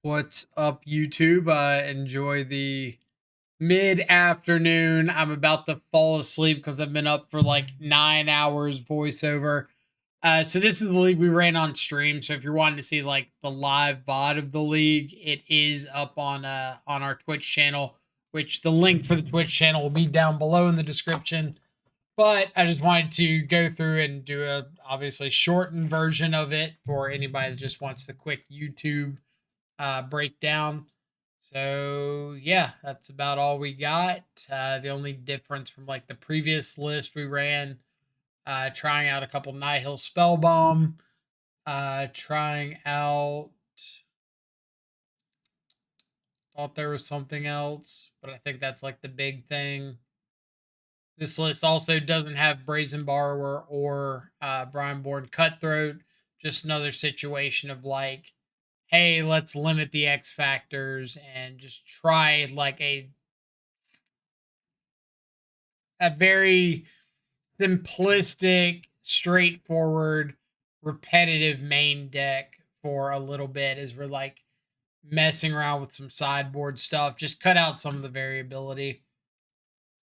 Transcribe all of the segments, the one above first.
What's up, YouTube? Enjoy the mid-afternoon. I'm about to fall asleep because I've been up for like 9 hours voiceover. So this is the league we ran on stream. So if you're wanting to see like the live VOD of the league, it is up on our Twitch channel, which the link for the Twitch channel will be down below in the description. But I just wanted to go through and do a obviously shortened version of it for anybody that just wants the quick YouTube breakdown. So yeah, that's about all we got. The only difference from like the previous list we ran, trying out a couple Nihil Spellbomb, trying out. Thought there was something else, but I think that's like the big thing. This list also doesn't have Brazen Borrower or Brianborn Cutthroat. Just another situation of like, hey, let's limit the X factors and just try like a very simplistic, straightforward, repetitive main deck for a little bit as we're like messing around with some sideboard stuff. Just cut out some of the variability.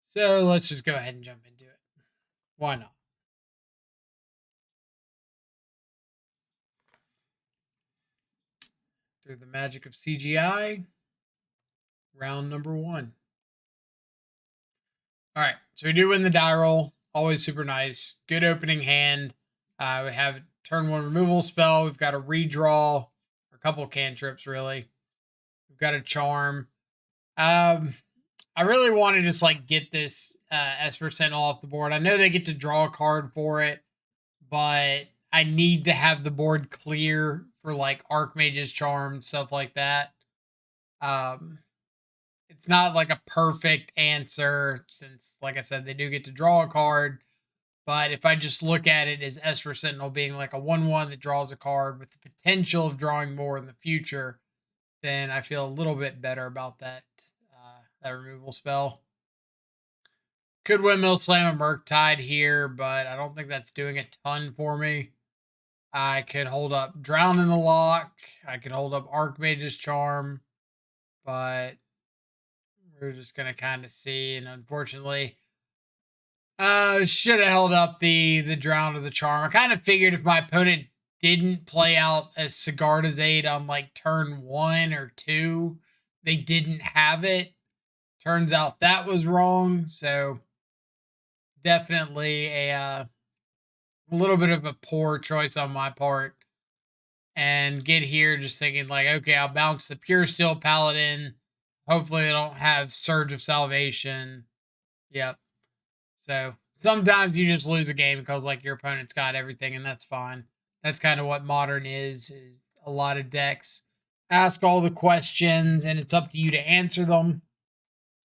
So let's just go ahead and jump into it. Why not? Through the magic of CGI, round number one. All right, so we do win the die roll. Always super nice. Good opening hand. We have turn one removal spell. We've got a redraw, a couple cantrips really. We've got a charm. I really want to just like get this Esper Sentinel off the board. I know they get to draw a card for it, but I need to have the board clear for like Archmage's charm, stuff like that. It's not like a perfect answer since, like I said, they do get to draw a card. But if I just look at it as Esper Sentinel being like a 1/1 that draws a card with the potential of drawing more in the future, then I feel a little bit better about that removal spell. Could Windmill Slam a Murktide here, but I don't think that's doing a ton for me. I could hold up Drown in the Lock. I could hold up Archmage's Charm, but we're just gonna kind of see. And unfortunately, should have held up the Drown or the Charm. I kind of figured if my opponent didn't play out a Sigarda's Aid on like turn 1 or 2, they didn't have it. Turns out that was wrong. So definitely a little bit of a poor choice on my part. And get here just thinking like, okay, I'll bounce the Pure Steel Paladin. Hopefully they don't have Surge of Salvation. Yep. So sometimes you just lose a game because like your opponent's got everything, and that's fine. That's kind of what modern is a lot of decks ask all the questions and it's up to you to answer them.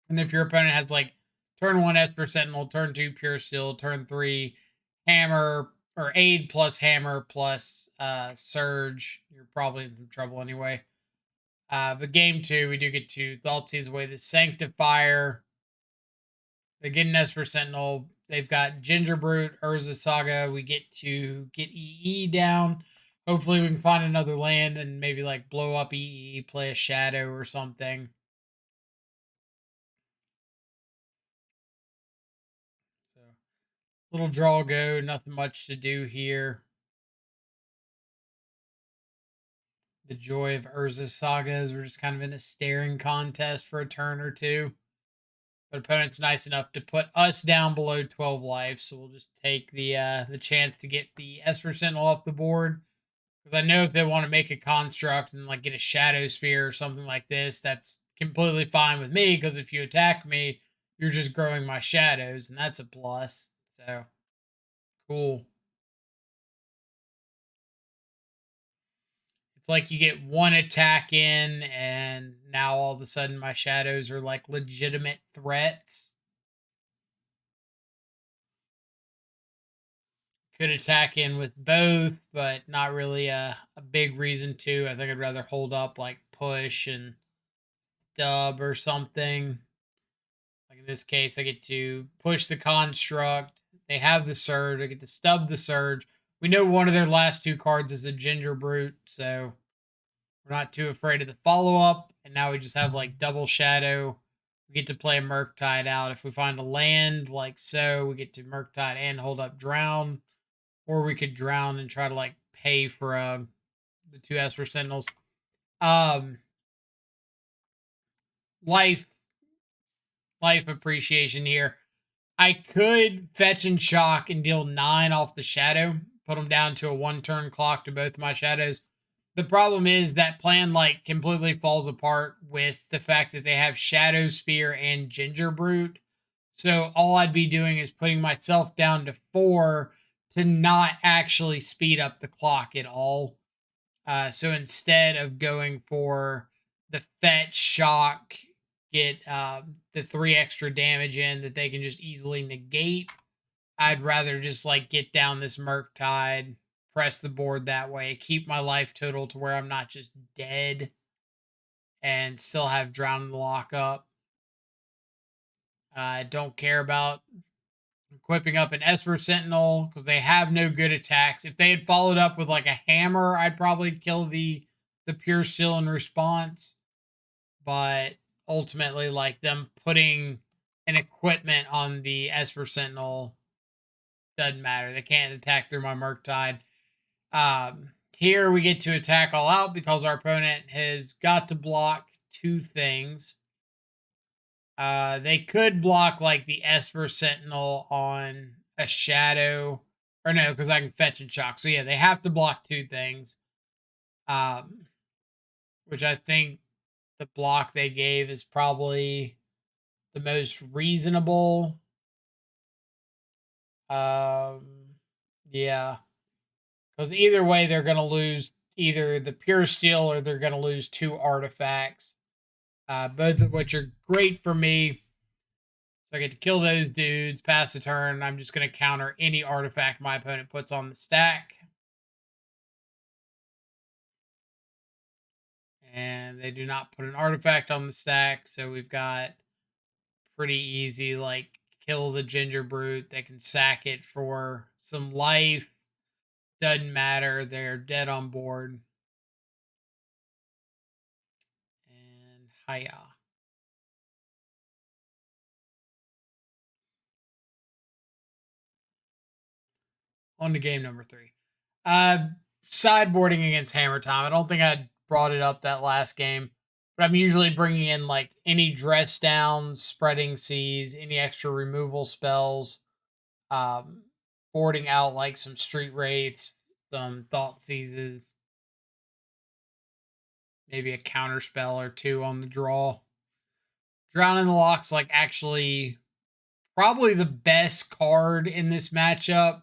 And if your opponent has like turn 1 Esper Sentinel, turn 2 Pure Steel, turn 3 Hammer or Aid plus Hammer plus Surge, you're probably in some trouble anyway. But game 2, we do get to Thoughtseize away the Sanctifier. They get an Esper Sentinel. They've got Ginger Brute, Urza Saga. We get to get EE down. Hopefully, we can find another land and maybe like blow up EE, play a Shadow or something. So, little draw go, nothing much to do here. The joy of Urza's Saga is we're just kind of in a staring contest for a turn or two. But opponent's nice enough to put us down below 12 life, so we'll just take the chance to get the Esper Sentinel off the board. Because I know if they want to make a construct and like get a Shadow Spear or something like this, that's completely fine with me. Because if you attack me, you're just growing my shadows, and that's a plus. So cool. It's like you get one attack in, and now all of a sudden my shadows are like legitimate threats. Could attack in with both, but not really a big reason to. I think I'd rather hold up like push and stub or something. Like in this case, I get to push the construct. They have the surge. I get to stub the surge. We know one of their last two cards is a Ginger Brute, so We're not too afraid of the follow up, and now we just have like double shadow. We get to play a Murktide out. If we find a land like so, we get to Murktide and hold up drown, or we could drown and try to like pay for the two Esper Sentinels. Um, life life appreciation here. I could fetch and shock and deal 9 off the shadow, put them down to a 1 turn clock to both my shadows. The problem is that plan like completely falls apart with the fact that they have Shadow Spear and Ginger Brute. So all I'd be doing is putting myself down to 4 to not actually speed up the clock at all. So instead of going for the fetch shock, get the 3 extra damage in that they can just easily negate, I'd rather just like get down this Murktide, press the board that way, keep my life total to where I'm not just dead, and still have Drown in the Lockup. I don't care about equipping up an Esper Sentinel because they have no good attacks. If they had followed up with like a hammer, I'd probably kill the pure steel in response. But ultimately, like them putting an equipment on the Esper Sentinel doesn't matter. They can't attack through my Murktide. Here we get to attack all out because our opponent has got to block 2 things. They could block like the Esper Sentinel on a shadow, or no, because I can fetch and shock. So yeah, they have to block 2 things. Which I think the block they gave is probably the most reasonable. Yeah, because either way they're gonna lose either the pure steel or they're gonna lose 2 artifacts. Both of which are great for me. So I get to kill those dudes, pass the turn. I'm just going to counter any artifact my opponent puts on the stack. And they do not put an artifact on the stack. So we've got pretty easy, like, kill the Ginger Brute. They can sack it for some life. Doesn't matter. They're dead on board. And hiya. On to game number 3. Uh, Sideboarding against Hammertime. I don't think I brought it up that last game, but I'm usually bringing in like any dress downs, spreading seas, any extra removal spells, um, boarding out like some street wraiths, some thought seizes, maybe a counter spell or 2 on the draw. Drown in the Lock's like actually probably the best card in this matchup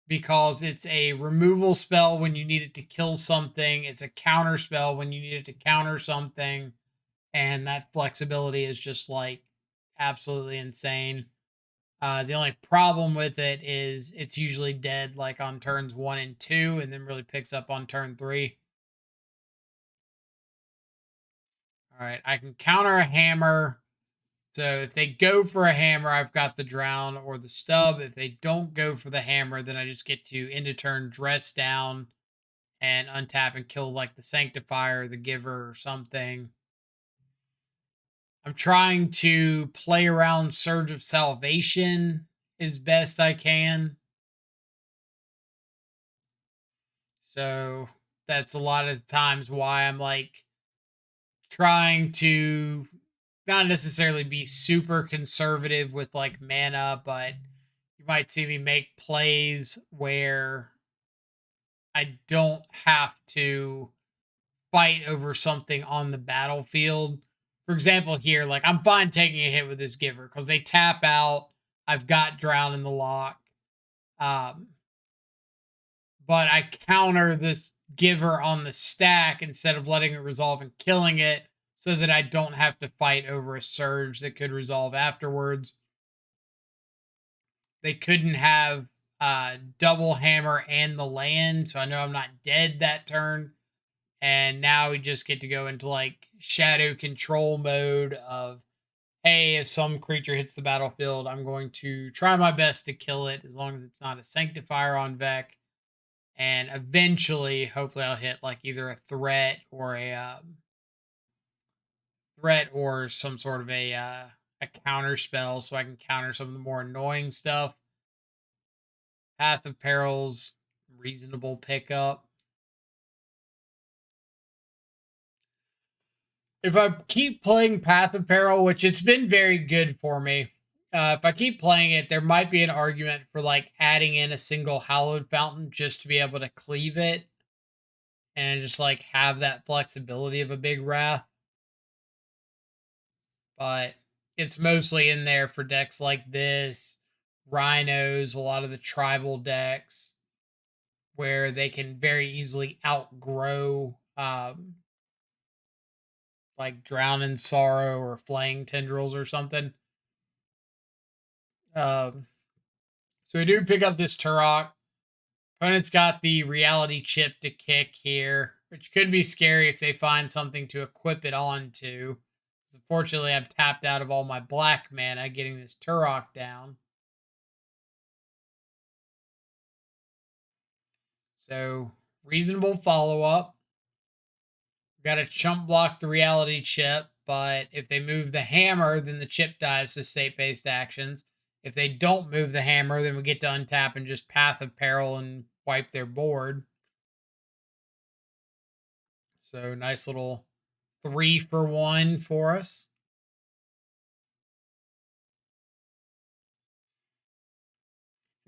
because it's a removal spell when you need it to kill something. It's a counter spell when you need it to counter something. And that flexibility is just like absolutely insane. The only problem with it is it's usually dead like on turns 1 and 2 and then really picks up on turn 3. All right, I can counter a hammer. So if they go for a hammer, I've got the drown or the stub. If they don't go for the hammer, then I just get to end of turn dress down and untap and kill like the Sanctifier, the Giver, or something. I'm trying to play around Surge of Salvation as best I can. So that's a lot of times why I'm like trying to not necessarily be super conservative with like mana, but you might see me make plays where I don't have to fight over something on the battlefield. For example, here, like I'm fine taking a hit with this Giver because they tap out. I've got Drown in the Lock. Um, but I counter this Giver on the stack instead of letting it resolve and killing it so that I don't have to fight over a surge that could resolve afterwards. They couldn't have double hammer and the land, so I know I'm not dead that turn. And now we just get to go into like shadow control mode of, hey, if some creature hits the battlefield, I'm going to try my best to kill it as long as it's not a Sanctifier on Vec. and eventually, hopefully, I'll hit like either a threat or some sort of a counter spell, so I can counter some of the more annoying stuff. Path of Perils, reasonable pickup. If I keep playing Path of Peril, which it's been very good for me, if I keep playing it, there might be an argument for like adding in a single Hallowed Fountain just to be able to cleave it and just like have that flexibility of a big wrath. But it's mostly in there for decks like this, Rhinos, a lot of the tribal decks where they can very easily outgrow like Drown in Sorrow or Flaying Tendrils or something. Um, so I do pick up this Turok. Opponent's got the reality chip to kick here, which could be scary if they find something to equip it onto. Unfortunately, I'm tapped out of all my black mana getting this Turok down. So, reasonable follow up. Got to chump block the reality chip, but if they move the hammer, then the chip dies to state based actions. If they don't move the hammer, then we get to untap and just Path of Peril and wipe their board. So, nice little 3-for-1 for us.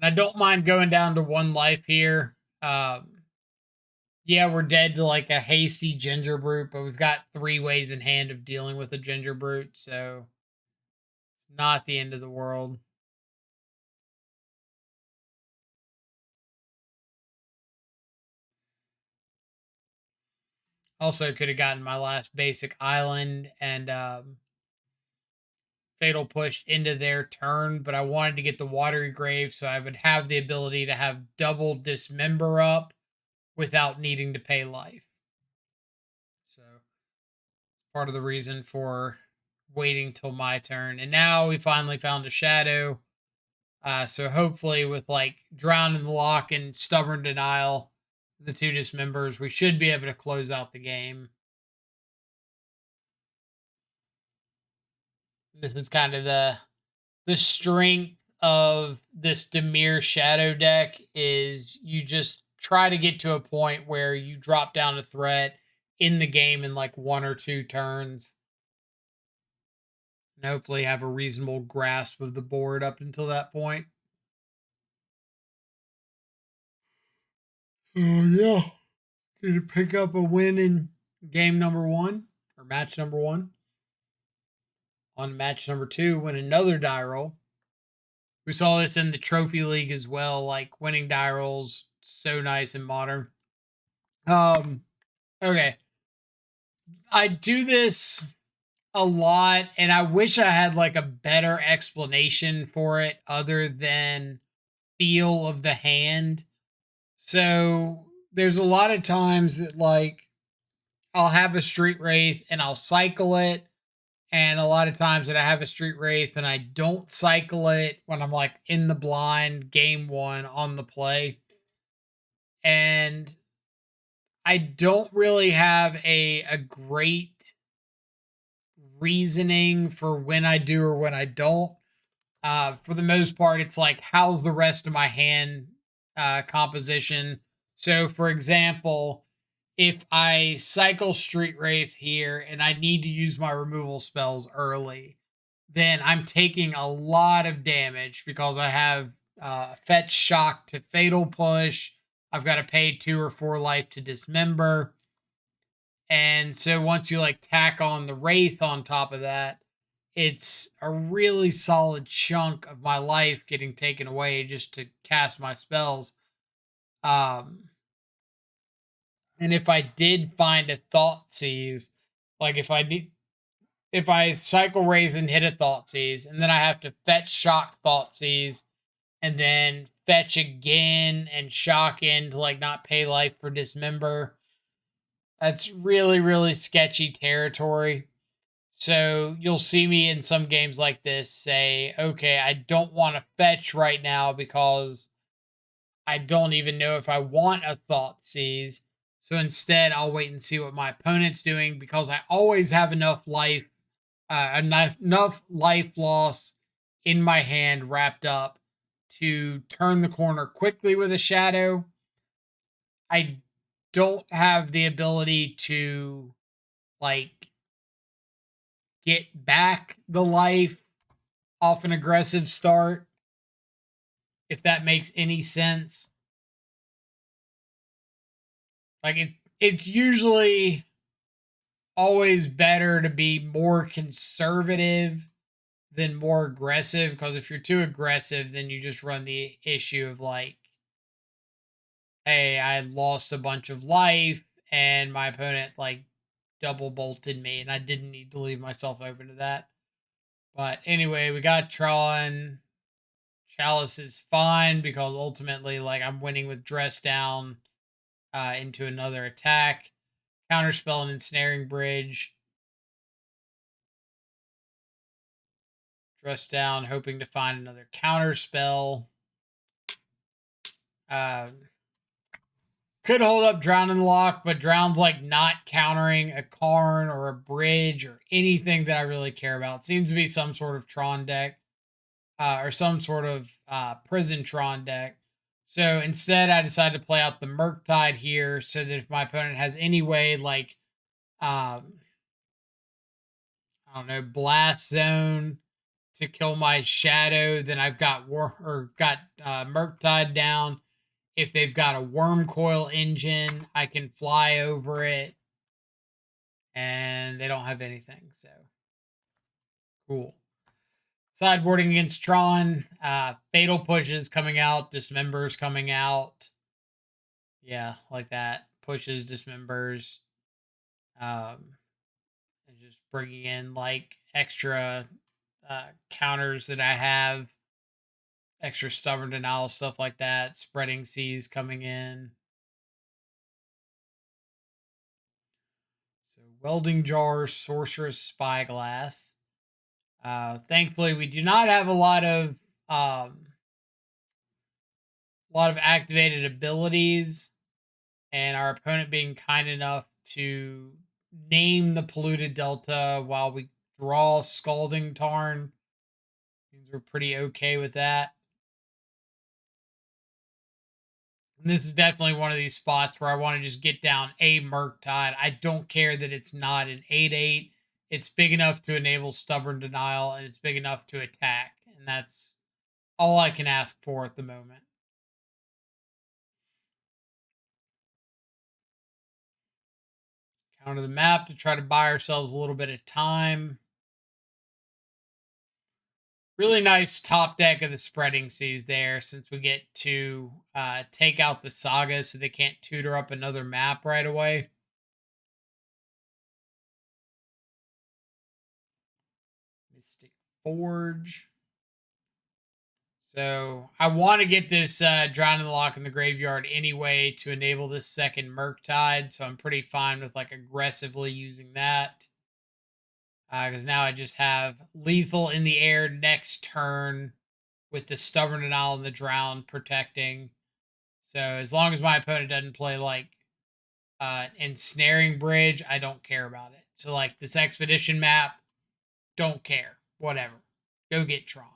And I don't mind going down to 1 life here. Yeah, we're dead to like a hasty ginger brute, but we've got 3 ways in hand of dealing with a ginger brute, so it's not the end of the world. Also, could have gotten my last basic island and fatal push into their turn, but I wanted to get the watery grave so I would have the ability to have double dismember up without needing to pay life. So part of the reason for waiting till my turn. And now we finally found a shadow. So hopefully, with like Drown in the Lock and Stubborn Denial, the 2 dismembers, we should be able to close out the game. This is kind of the strength of this Dimir Shadow deck is you just try to get to a point where you drop down a threat in the game in like 1 or 2 turns and hopefully have a reasonable grasp of the board up until that point. Oh yeah. Gonna pick up a win in game number 1 or match number 1. On match number 2, win another die roll. We saw this in the trophy league as well, like winning die rolls, so nice in modern. Okay. I do this a lot and I wish I had like a better explanation for it other than feel of the hand. So there's a lot of times that like I'll have a street wraith and I'll cycle it. And a lot of times that I have a street wraith and I don't cycle it when I'm like in the blind game 1 on the play. And I don't really have a great reasoning for when I do or when I don't. For the most part, it's like, how's the rest of my hand composition? So, for example, if I cycle Street Wraith here and I need to use my removal spells early, then I'm taking a lot of damage because I have Fetch Shock to Fatal Push. I've got to pay 2 or 4 life to dismember. And so once you like tack on the Wraith on top of that, it's a really solid chunk of my life getting taken away just to cast my spells. Um, and if I did find a Thought Seize, like if I cycle Wraith and hit a Thought Seize, and then I have to fetch Shock Thought Seize, and then fetch again and shock in to like not pay life for dismember. That's really, really sketchy territory. So you'll see me in some games like this say, okay, I don't want to fetch right now because I don't even know if I want a thought seize. So instead, I'll wait and see what my opponent's doing because I always have enough life, enough life loss in my hand wrapped up to turn the corner quickly with a shadow. I don't have the ability to like get back the life off an aggressive start, if that makes any sense. Like it's usually always better to be more conservative than more aggressive because if you're too aggressive, then you just run the issue of like, hey, I lost a bunch of life and my opponent like double bolted me and I didn't need to leave myself open to that. But anyway, we got Tron. Chalice is fine because ultimately, like, I'm winning with dress down into another attack. Counterspell and ensnaring bridge. Dress down, hoping to find another counterspell. Uh, could hold up Drown in the Lock, but Drown's like not countering a Karn or a bridge or anything that I really care about. Seems to be some sort of Tron deck or some sort of prison Tron deck. So instead, I decided to play out the Murktide here so that if my opponent has any way, like, I don't know, Blast Zone to kill my Shadow, then I've got Murktide down. If they've got a Worm Coil engine, I can fly over it, and they don't have anything. So cool. Sideboarding against Tron, Fatal Pushes coming out, Dismembers coming out. Yeah, like that. Pushes, Dismembers. And just bringing in like extra counters that I have, extra Stubborn Denial, stuff like that. Spreading Seas coming in. So Welding Jar, Sorceress, Spyglass. Thankfully, we do not have a lot of activated abilities, and our opponent being kind enough to name the polluted delta while we draw Scalding Tarn means we're pretty okay with that. And this is definitely one of these spots where I want to just get down a Murktide. I don't care that it's not an 8/8. It's big enough to enable Stubborn Denial, and it's big enough to attack. And that's all I can ask for at the moment. Counter the map to try to buy ourselves a little bit of time. Really nice top deck of the Spreading Seas there, since we get to take out the Saga so they can't tutor up another map right away. Mystic Forge. So I want to get this Drown in the Lock in the graveyard anyway to enable this second Murktide. So I'm pretty fine with like aggressively using that. Because now I just have lethal in the air next turn with the Stubborn Denial and the Drown protecting. So as long as my opponent doesn't play like ensnaring bridge, I don't care about it. So like this expedition map, don't care. Whatever. Go get Tron.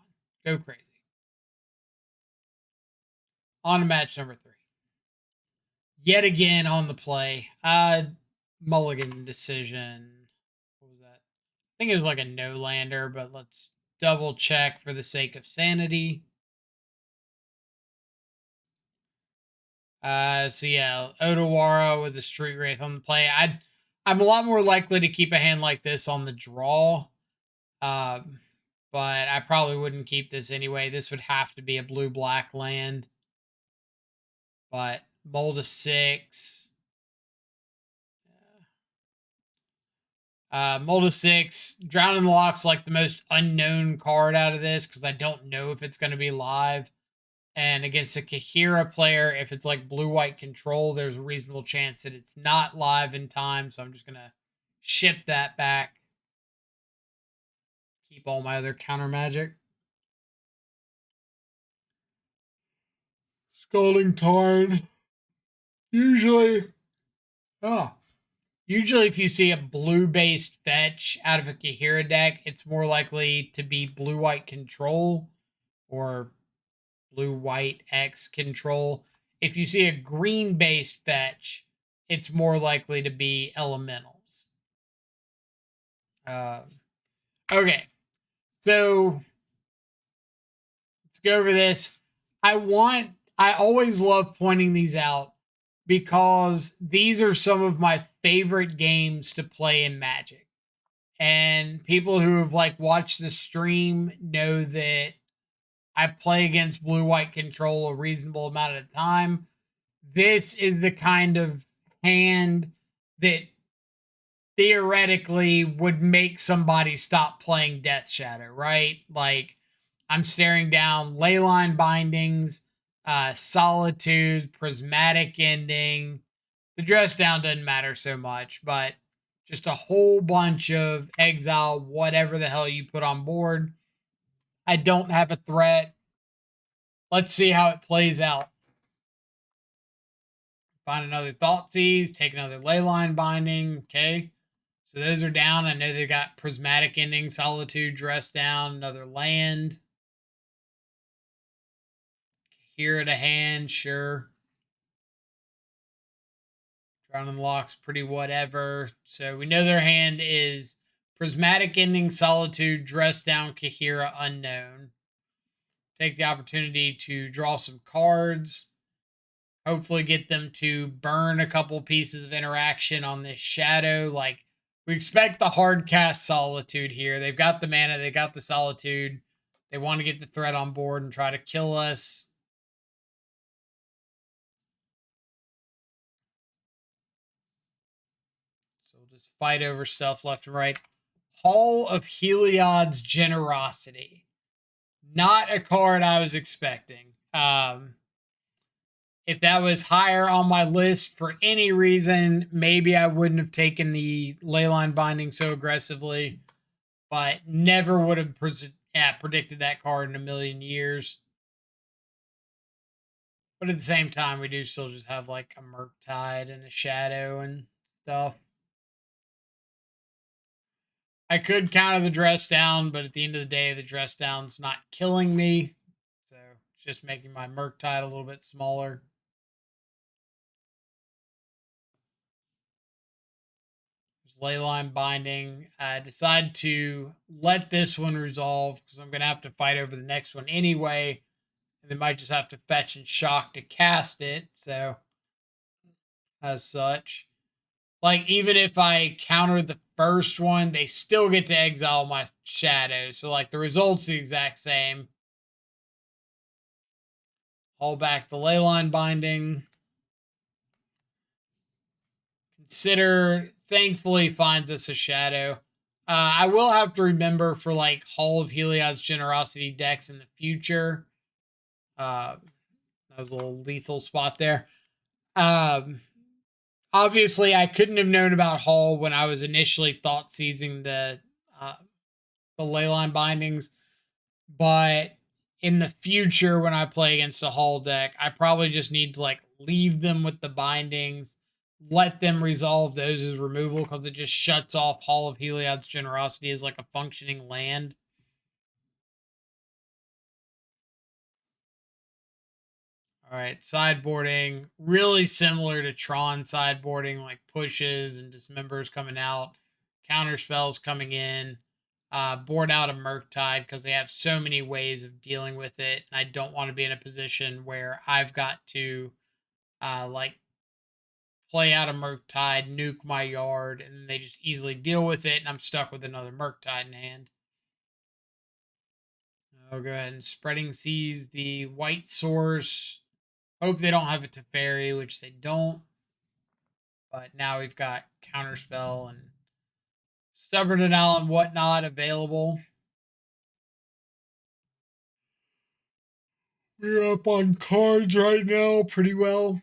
Go crazy. On to match number 3. Yet again on the play. Mulligan decision. What was that? I think it was like a no lander, but let's double check for the sake of sanity. So yeah, Odawara with the Street Wraith on the play. I'm a lot more likely to keep a hand like this on the draw. But I probably wouldn't keep this anyway. This would have to be a blue-black land. But Mold of 6. Mold of 6. Drown in the Lock's like the most unknown card out of this because I don't know if it's going to be live. And against a Kahira player, if it's like blue-white control, there's a reasonable chance that it's not live in time. So I'm just going to ship that back. Keep all my other counter magic. Scalding Tarn. Usually, oh, usually if you see a blue-based fetch out of a Kahira deck, it's more likely to be blue-white control or blue-white X control. If you see a green-based fetch, it's more likely to be elementals. Okay, so let's go over this. I always love pointing these out because these are some of my favorite games to play in Magic. And people who have like watched the stream know that I play against blue white control a reasonable amount of the time. This is the kind of hand that theoretically would make somebody stop playing Death Shadow, right? Like I'm staring down Leyline Bindings, Solitude, Prismatic Ending. The dress down doesn't matter so much, but just a whole bunch of exile, whatever the hell you put on board. I don't have a threat. Let's see how it plays out. Find another Thoughtseize, take another Leyline Binding. Okay. So those are down. I know they got Prismatic Ending, Solitude, dress down, another land. Here at a hand, sure. Drawn unlocks, pretty whatever. So we know their hand is Prismatic Ending, Solitude, dress down, Kahira, unknown. Take the opportunity to draw some cards. Hopefully get them to burn a couple pieces of interaction on this shadow. Like, we expect the hard cast Solitude here. They've got the mana, they got the Solitude. They want to get the threat on board and try to kill us. So we'll just fight over stuff left and right. Hall of Heliod's Generosity. Not a card I was expecting. If that was higher on my list for any reason, maybe I wouldn't have taken the Leyline Binding so aggressively, but never would have predicted that card in a million years. But at the same time, we do still just have like a Murktide and a Shadow and stuff. I could counter the dress down, but at the end of the day, the dress down's not killing me. So it's just making my Murktide a little bit smaller. Leyline Binding. I decide to let this one resolve because I'm going to have to fight over the next one anyway. And they might just have to fetch and shock to cast it. So, as such, like, even if I counter the first one, they still get to exile my shadow. So, like, the result's the exact same. Haul back the Leyline Binding. Consider, thankfully, finds us a shadow. I will have to remember for like Hall of Heliod's Generosity decks in the future. That was a little lethal spot there. Obviously, I couldn't have known about Hall when I was initially thought seizing the Leyline Bindings, but in the future when I play against a Hall deck, I probably just need to like leave them with the bindings, let them resolve those as removal because it just shuts off Hall of Heliod's Generosity as like a functioning land. All right, sideboarding, really similar to Tron sideboarding, like pushes and dismembers coming out, counter spells coming in, board out a Murktide because they have so many ways of dealing with it. And I don't want to be in a position where I've got to like play out a Murktide, nuke my yard, and they just easily deal with it, and I'm stuck with another Murktide in hand. I'll go ahead and Spreading Seas the white source. Hope they don't have a Teferi, which they don't. But now we've got Counterspell and Stubborn Denial and whatnot available. We're up on cards right now pretty well.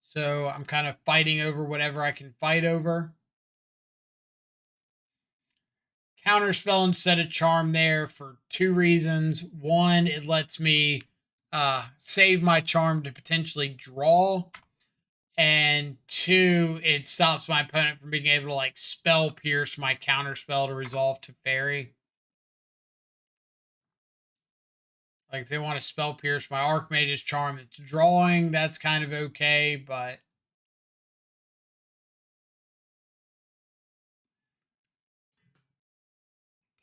So I'm kind of fighting over whatever I can fight over. Counterspell instead of Charm there for two reasons. One, it lets me save my charm to potentially draw, and 2, it stops my opponent from being able to like spell pierce my counter spell to resolve to fairy. Like if they want to spell pierce my Archmage's charm that's drawing, that's kind of okay, but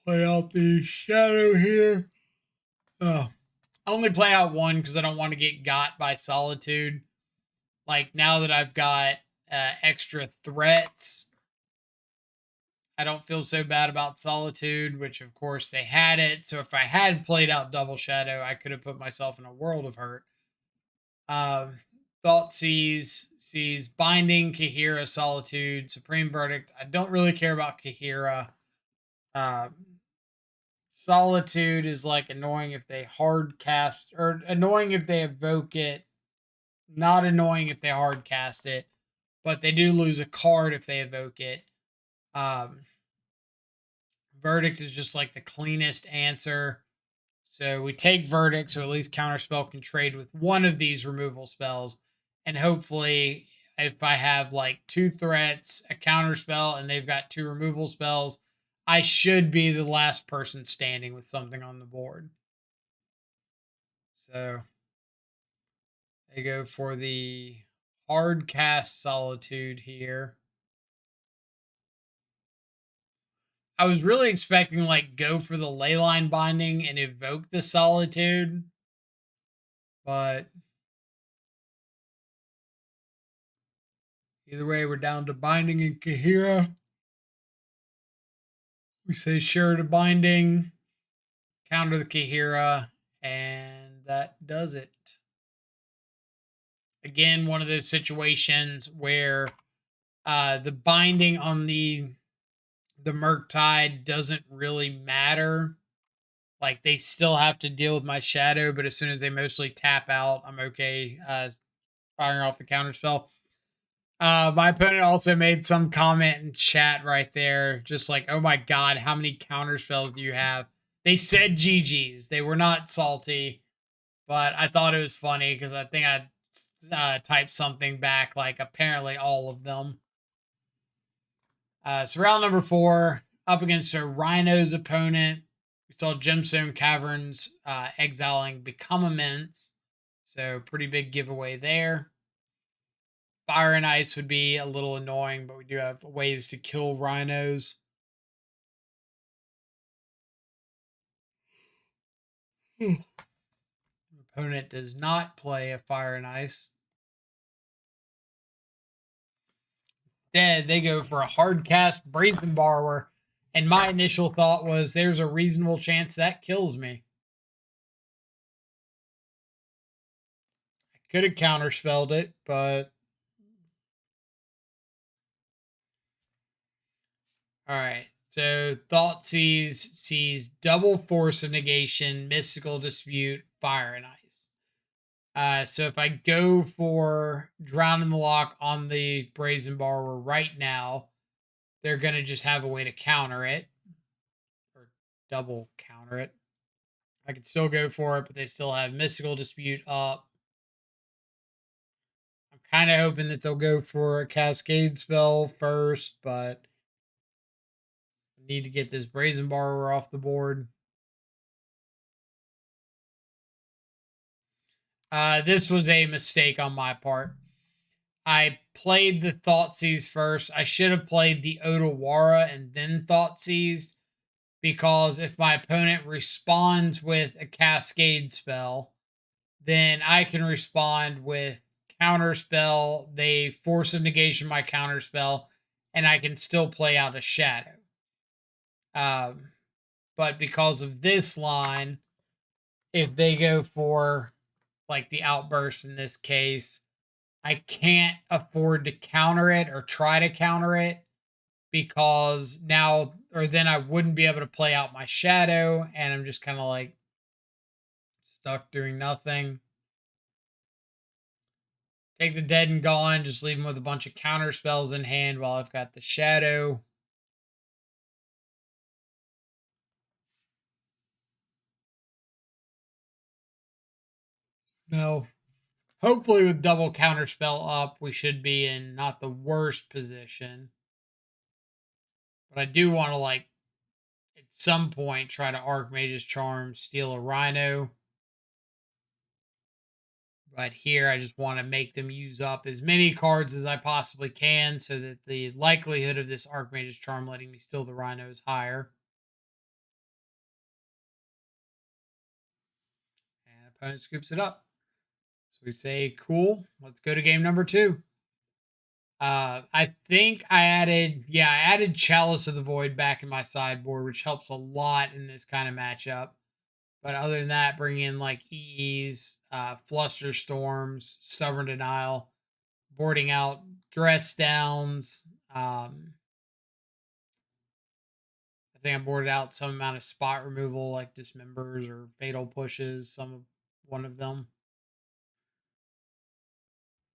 play out the shadow here. Oh, I only play out one because I don't want to get got by Solitude. Like now that I've got extra threats, I don't feel so bad about Solitude, which of course they had it. So if I had played out Double Shadow, I could have put myself in a world of hurt. Thought sees Binding, Kahira, Solitude, Supreme Verdict. I don't really care about Kahira. Uh, Solitude is like annoying if they hard cast, or annoying if they evoke it. Not annoying if they hard cast it, but they do lose a card if they evoke it. Um, Verdict is just like the cleanest answer. So we take Verdict, so at least Counterspell can trade with one of these removal spells. And hopefully, if I have like 2 threats, a Counterspell, and they've got 2 removal spells, I should be the last person standing with something on the board. So they go for the hard cast Solitude here. I was really expecting like go for the Leyline Binding and evoke the Solitude, but either way, we're down to Binding and Kahira. We say sure to Binding, counter the Kahira, and that does it. Again, one of those situations where the binding on the Murktide doesn't really matter. Like they still have to deal with my shadow, but as soon as they mostly tap out, I'm okay firing off the counter spell. My opponent also made some comment in chat right there, just like, "Oh my god, how many counter spells do you have?" They said GGs. They were not salty, but I thought it was funny because I think I typed something back like, "Apparently all of them." So round number 4, up against a Rhinos opponent. We saw Gemstone Caverns exiling Become Immense, so pretty big giveaway there. Fire and Ice would be a little annoying, but we do have ways to kill Rhinos. Opponent does not play a Fire and Ice. Instead, they go for a hard cast Brazen Borrower. And my initial thought was there's a reasonable chance that kills me. I could have counterspelled it, but all right. So Thought sees double Force of Negation, Mystical Dispute, Fire and Ice. So if I go for Drown in the Lock on the Brazen Borrower right now, they're gonna just have a way to counter it, or double counter it. I could still go for it, but they still have Mystical Dispute up. I'm kind of hoping that they'll go for a Cascade spell first, but I need to get this Brazen Borrower off the board. This was a mistake on my part. I played the Thoughtseize first. I should have played the Otawara and then Thoughtseized, because if my opponent responds with a Cascade spell, then I can respond with Counterspell. They Force of Negation my Counterspell, and I can still play out a Shadow. But because of this line, if they go for like the Outburst in this case, I can't afford to counter it or try to counter it, because now or then I wouldn't be able to play out my shadow, and I'm just kind of like stuck doing nothing. Take the Dead and Gone, just leave them with a bunch of counter spells in hand while I've got the shadow. No. Hopefully, with double counterspell up, we should be in not the worst position. But I do want to, like, at some point, try to Archmage's Charm, steal a Rhino. But here, I just want to make them use up as many cards as I possibly can so that the likelihood of this Archmage's Charm letting me steal the Rhino is higher. And opponent scoops it up. So we say, cool, let's go to game number 2. I think I added Chalice of the Void back in my sideboard, which helps a lot in this kind of matchup. But other than that, bring in like EEs, Fluster Storms, Stubborn Denial, boarding out Dress Downs. I think I boarded out some amount of spot removal, like Dismembers or Fatal Pushes, one of them.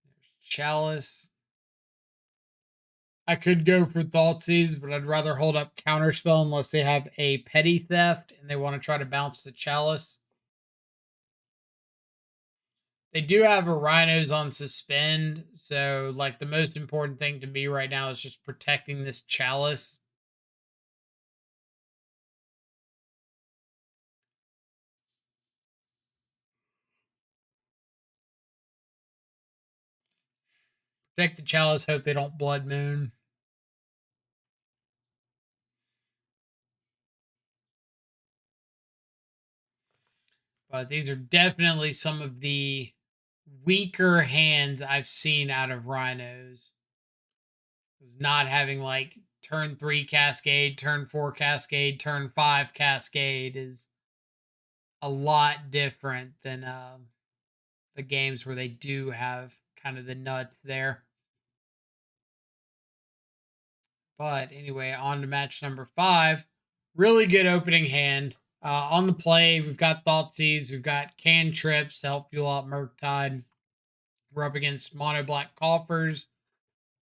There's Chalice. I could go for Thoughtseize, but I'd rather hold up Counterspell unless they have a Petty Theft and they want to try to bounce the Chalice. They do have a Rhinos on Suspend, so like the most important thing to me right now is just protecting this Chalice. Protect the Chalice, hope they don't Blood Moon. But these are definitely some of the weaker hands I've seen out of Rhinos. Not having like turn 3 Cascade, turn 4 Cascade, turn 5 Cascade is a lot different than the games where they do have kind of the nuts there. But anyway, on to match number 5. Really good opening hand. On the play, we've got Thoughtseize, we've got Cantrips to help fuel out Murktide. We're up against Mono Black Coffers.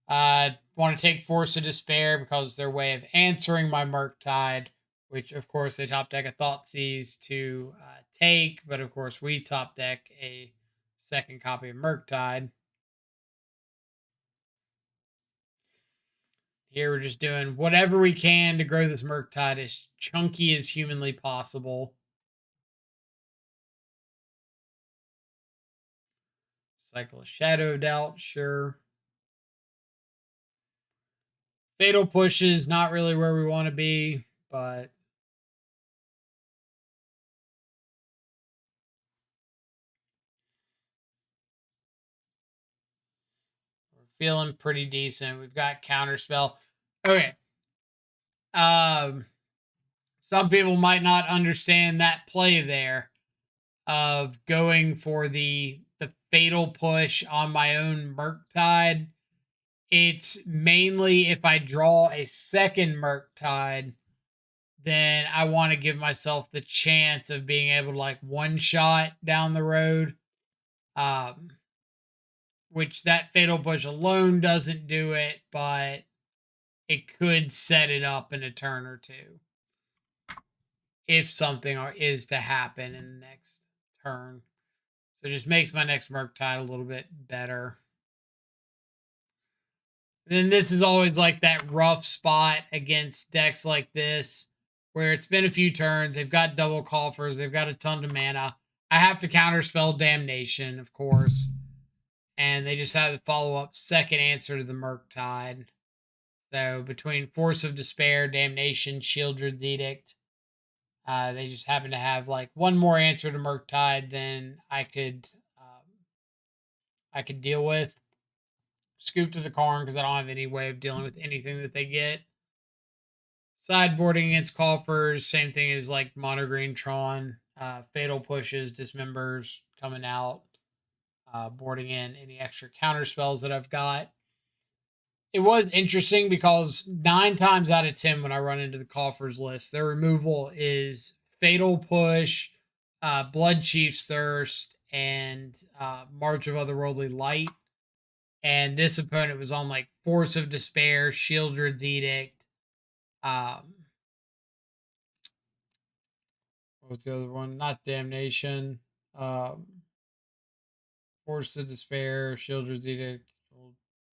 Want to take Force of Despair because their way of answering my Murktide, which of course they top deck a Thoughtseize to take, but of course we top deck a second copy of Murktide. Here we're just doing whatever we can to grow this Murktide as chunky as humanly possible. Cycle of Shadow Doubt, sure. Fatal Pushes, not really where we want to be, but we're feeling pretty decent. We've got Counterspell. Okay. Some people might not understand that play there of going for the fatal push on my own Murktide. It's mainly if I draw a second Murktide, then I want to give myself the chance of being able to like one shot down the road. Which that fatal push alone doesn't do it, but it could set it up in a turn or two if something is to happen in the next turn. So it just makes my next Murktide a little bit better. Then this is always like that rough spot against decks like this, where it's been a few turns. They've got double Coffers. They've got a ton of mana. I have to counterspell Damnation, of course. And they just have to follow up second answer to the Murktide. So between Force of Despair, Damnation, Shieldred's Edict, they just happen to have like one more answer to Murktide than I could deal with. Scoop to the Karn because I don't have any way of dealing with anything that they get. Sideboarding against Coffers, same thing as like Mono Green Tron. Fatal Pushes, Dismembers coming out. Boarding in any extra counter spells that I've got. It was interesting because 9 times out of 10 when I run into the Coffers list, their removal is Fatal Push, Blood Chief's Thirst, and March of Otherworldly Light. And this opponent was on like Force of Despair, Shieldred's Edict. What was the other one? Not Damnation. Force of Despair, Shieldred's Edict,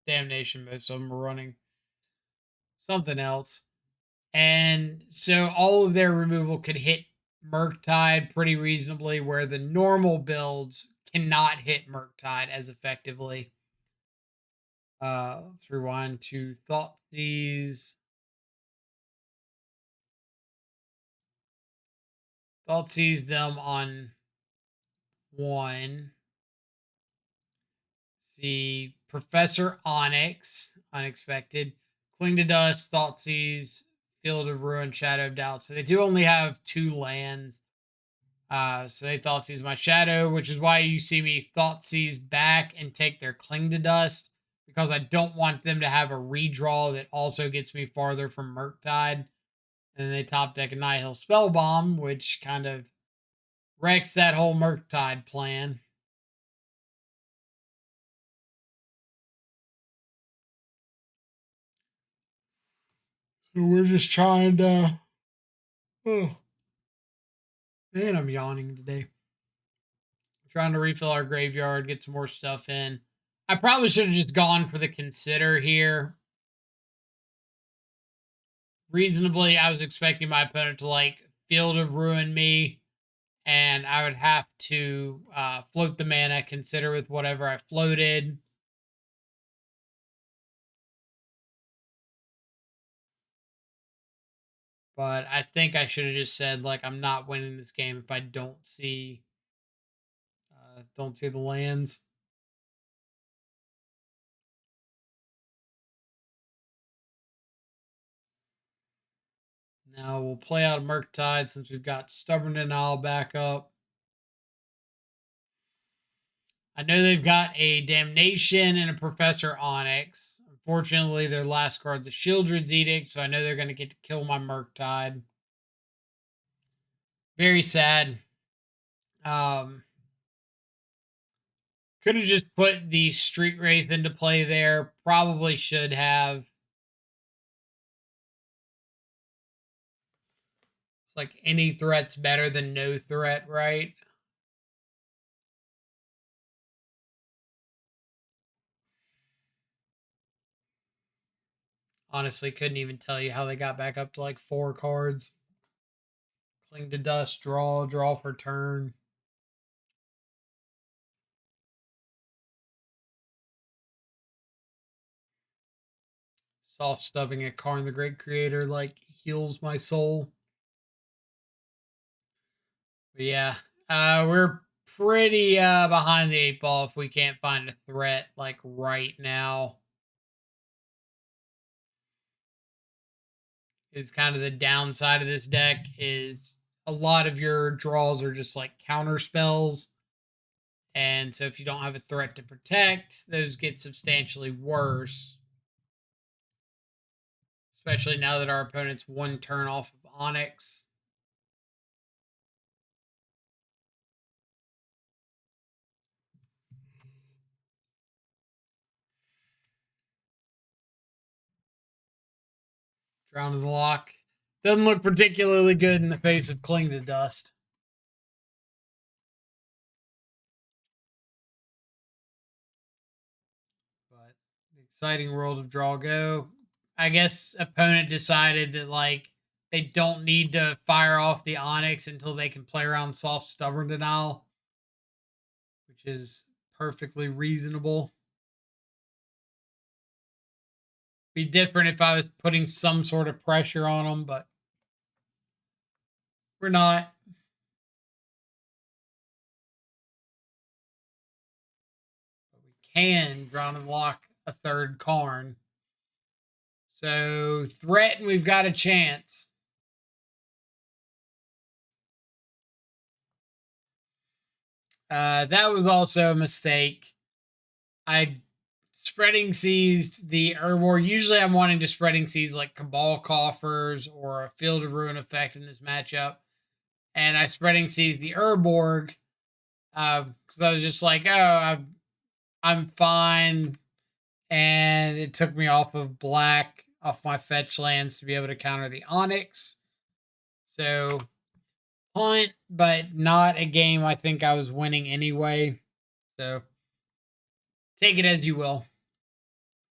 Damnation. Most of them are running something else. And so all of their removal could hit Murktide pretty reasonably, where the normal builds cannot hit Murktide as effectively. Let's rewind to Thoughtseize. Thoughtseize them on one. See Professor Onyx, unexpected. Cling to Dust, Thoughtseize, Field of Ruin, Shadow of Doubt. So they do only have 2 lands. So they Thoughtseize my Shadow, which is why you see me Thoughtseize back and take their Cling to Dust, because I don't want them to have a redraw that also gets me farther from Murktide. And then they top deck a Nihil Spellbomb, which kind of wrecks that whole Murktide plan. So we're just trying to. Oh, man, I'm yawning today. Trying to refill our graveyard, get some more stuff in. I probably should have just gone for the Consider here. Reasonably, I was expecting my opponent to like Field of Ruin me, and I would have to float the mana, Consider with whatever I floated. But I think I should have just said, like, I'm not winning this game if I don't see the lands. Now we'll play out a Murktide since we've got Stubborn Denial back up. I know they've got a Damnation and a Professor Onyx. Unfortunately, their last card's a Shieldred's Edict, so I know they're going to get to kill my Murktide. Very sad. Could have just put the Street Wraith into play there. Probably should have. Like, any threat's better than no threat, right? Honestly, couldn't even tell you how they got back up to like 4 cards. Cling to Dust, draw for turn. Soft stubbing at Karn the Great Creator like heals my soul. But yeah, we're pretty behind the 8 ball if we can't find a threat like right now. Is kind of the downside of this deck is a lot of your draws are just like counter spells. And so if you don't have a threat to protect, those get substantially worse. Especially now that our opponent's 1 turn off of Onyx. Drown in the Lock. Doesn't look particularly good in the face of Cling to Dust. But the exciting world of Draw Go. I guess opponent decided that like they don't need to fire off the Onyx until they can play around Soft Stubborn Denial, which is perfectly reasonable. Be different if I was putting some sort of pressure on them, but we're not. But we can Drown and Lock a 3rd Karn. So threaten, we've got a chance. That was also a mistake. I spreading seized the Urborg. Usually I'm wanting to spreading seize like Cabal Coffers or a Field of Ruin effect in this matchup. And I spreading seized the Urborg because I was just like, oh, I'm fine. And it took me off of black, off my fetch lands to be able to counter the Onyx. So punt, but not a game I think I was winning anyway. So take it as you will.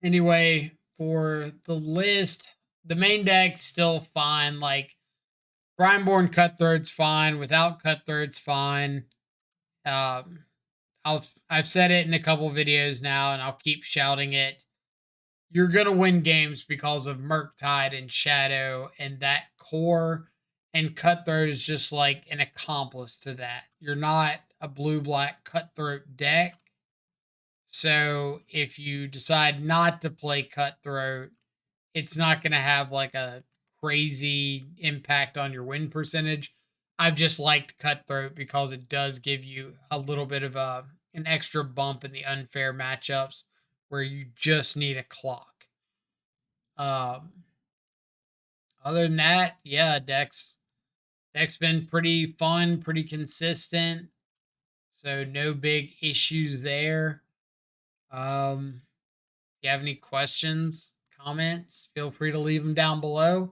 Anyway, for the list, the main deck's still fine. Like Brineborn Cutthroat's fine. Without Cutthroat's fine. Um, I've said it in a couple videos now, and I'll keep shouting it. You're gonna win games because of Murktide and Shadow and that core, and Cutthroat is just like an accomplice to that. You're not a blue black Cutthroat deck. So if you decide not to play Cutthroat, it's not going to have like a crazy impact on your win percentage. I've just liked Cutthroat because it does give you a little bit of an extra bump in the unfair matchups where you just need a clock. Um, Other than that, yeah, deck's been pretty fun, pretty consistent. So no big issues there. If you have any questions, comments, feel free to leave them down below.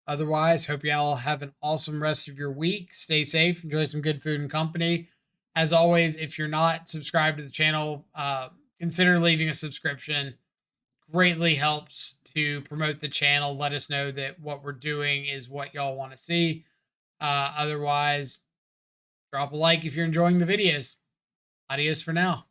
Otherwise, hope you all have an awesome rest of your week. Stay safe, enjoy some good food and company. As always, if you're not subscribed to the channel, consider leaving a subscription. Greatly helps to promote the channel. Let us know that what we're doing is what y'all want to see. Otherwise, drop a like if you're enjoying the videos. Adios for now.